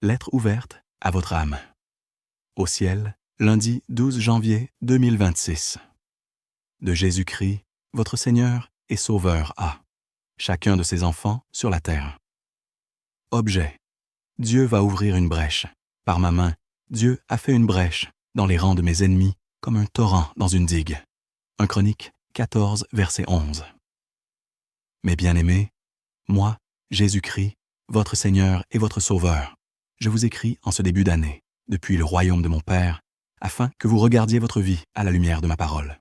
Lettre ouverte à votre âme. Au ciel, lundi 12 janvier 2026. De Jésus-Christ, votre Seigneur et Sauveur à chacun de ses enfants sur la terre. Objet. Dieu va ouvrir une brèche. Par ma main, Dieu a fait une brèche dans les rangs de mes ennemis comme un torrent dans une digue. 1 Chroniques 14, verset 11. Mes bien-aimés, moi, Jésus-Christ, votre Seigneur et votre Sauveur, je vous écris en ce début d'année, depuis le royaume de mon Père, afin que vous regardiez votre vie à la lumière de ma parole.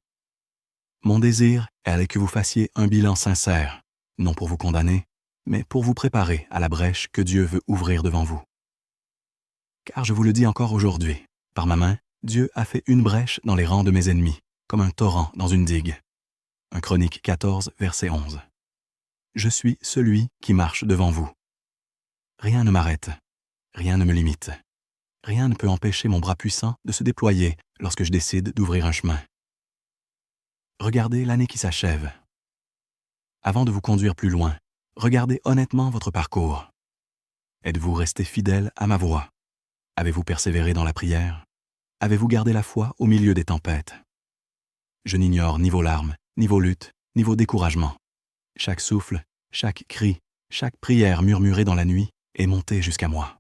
Mon désir est que vous fassiez un bilan sincère, non pour vous condamner, mais pour vous préparer à la brèche que Dieu veut ouvrir devant vous. Car je vous le dis encore aujourd'hui, par ma main, Dieu a fait une brèche dans les rangs de mes ennemis, comme un torrent dans une digue. 1 Chroniques 14, verset 11. Je suis celui qui marche devant vous. Rien ne m'arrête, rien ne me limite. Rien ne peut empêcher mon bras puissant de se déployer lorsque je décide d'ouvrir un chemin. Regardez l'année qui s'achève. Avant de vous conduire plus loin, regardez honnêtement votre parcours. Êtes-vous resté fidèle à ma voix? Avez-vous persévéré dans la prière? Avez-vous gardé la foi au milieu des tempêtes? Je n'ignore ni vos larmes, ni vos luttes, ni vos découragements. Chaque souffle, chaque cri, chaque prière murmurée dans la nuit est montée jusqu'à moi.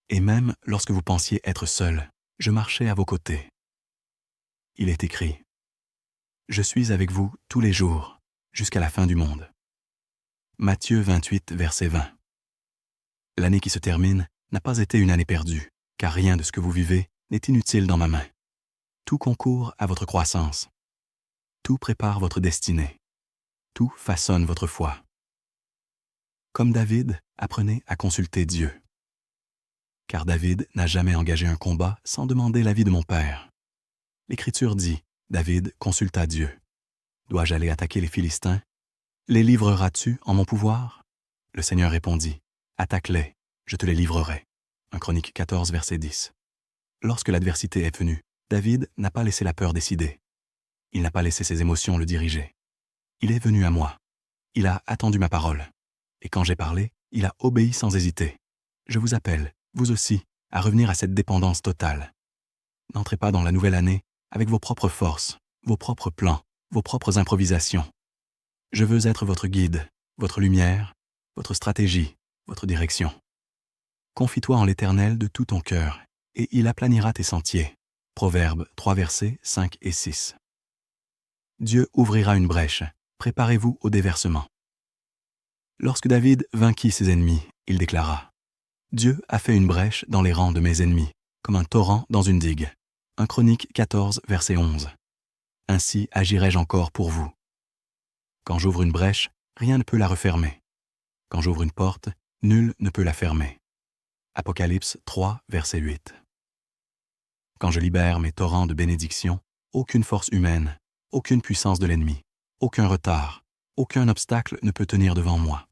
Et même lorsque vous pensiez être seul, je marchais à vos côtés. Il est écrit: Je suis avec vous tous les jours, jusqu'à la fin du monde. Matthieu 28, verset 20. L'année qui se termine n'a pas été une année perdue, car rien de ce que vous vivez n'est inutile dans ma main. Tout concourt à votre croissance. Tout prépare votre destinée. Tout façonne votre foi. Comme David, apprenez à consulter Dieu. Car David n'a jamais engagé un combat sans demander l'avis de mon Père. L'Écriture dit: David consulta Dieu. Dois-je aller attaquer les Philistins? Les livreras-tu en mon pouvoir? Le Seigneur répondit: Attaque-les, je te les livrerai. 1 Chroniques 14, verset 10. Lorsque l'adversité est venue, David n'a pas laissé la peur décider. Il n'a pas laissé ses émotions le diriger. Il est venu à moi. Il a attendu ma parole. Et quand j'ai parlé, il a obéi sans hésiter. Je vous appelle, vous aussi, à revenir à cette dépendance totale. N'entrez pas dans la nouvelle année avec vos propres forces, vos propres plans, vos propres improvisations. Je veux être votre guide, votre lumière, votre stratégie, votre direction. Confie-toi en l'Éternel de tout ton cœur, et il aplanira tes sentiers. Proverbes 3 versets 5 et 6. Dieu ouvrira une brèche, préparez-vous au déversement. Lorsque David vainquit ses ennemis, il déclara: Dieu a fait une brèche dans les rangs de mes ennemis, comme un torrent dans une digue. 1 Chroniques 14, verset 11. Ainsi agirai-je encore pour vous. Quand j'ouvre une brèche, rien ne peut la refermer. Quand j'ouvre une porte, nul ne peut la fermer. Apocalypse 3, verset 8. Quand je libère mes torrents de bénédiction, aucune force humaine, aucune puissance de l'ennemi, aucun retard, aucun obstacle ne peut tenir devant moi.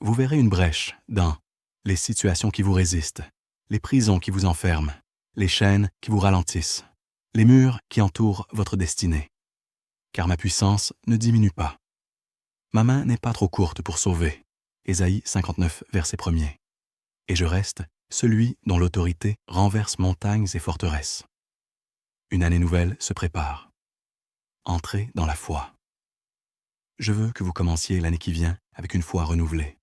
Vous verrez une brèche dans les situations qui vous résistent, les prisons qui vous enferment, les chaînes qui vous ralentissent, les murs qui entourent votre destinée. Car ma puissance ne diminue pas. Ma main n'est pas trop courte pour sauver. Ésaïe 59, verset 1er. Et je reste celui dont l'autorité renverse montagnes et forteresses. Une année nouvelle se prépare. Entrez dans la foi. Je veux que vous commenciez l'année qui vient avec une foi renouvelée.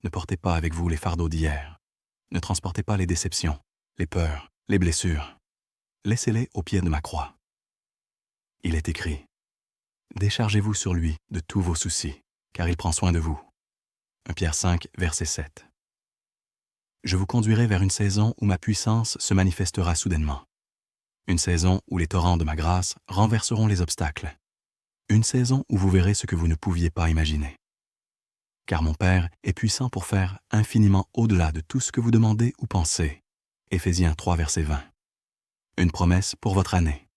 Ne portez pas avec vous les fardeaux d'hier. Ne transportez pas les déceptions, les peurs, les blessures. Laissez-les au pied de ma croix. Il est écrit: Déchargez-vous sur lui de tous vos soucis, car il prend soin de vous. 1 Pierre 5, verset 7. Je vous conduirai vers une saison où ma puissance se manifestera soudainement. Une saison où les torrents de ma grâce renverseront les obstacles. Une saison où vous verrez ce que vous ne pouviez pas imaginer. Car mon Père est puissant pour faire infiniment au-delà de tout ce que vous demandez ou pensez. Éphésiens 3, verset 20. Une promesse pour votre année.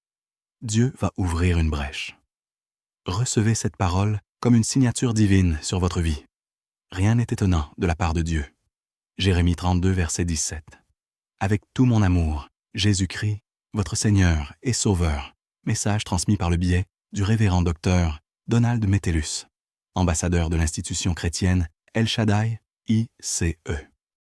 Dieu va ouvrir une brèche. Recevez cette parole comme une signature divine sur votre vie. Rien n'est étonnant de la part de Dieu. Jérémie 32, verset 17. Avec tout mon amour, Jésus-Christ, votre Seigneur et Sauveur, message transmis par le biais du révérend docteur Donald Metellus, ambassadeur de l'institution chrétienne El Shaddai, ICE.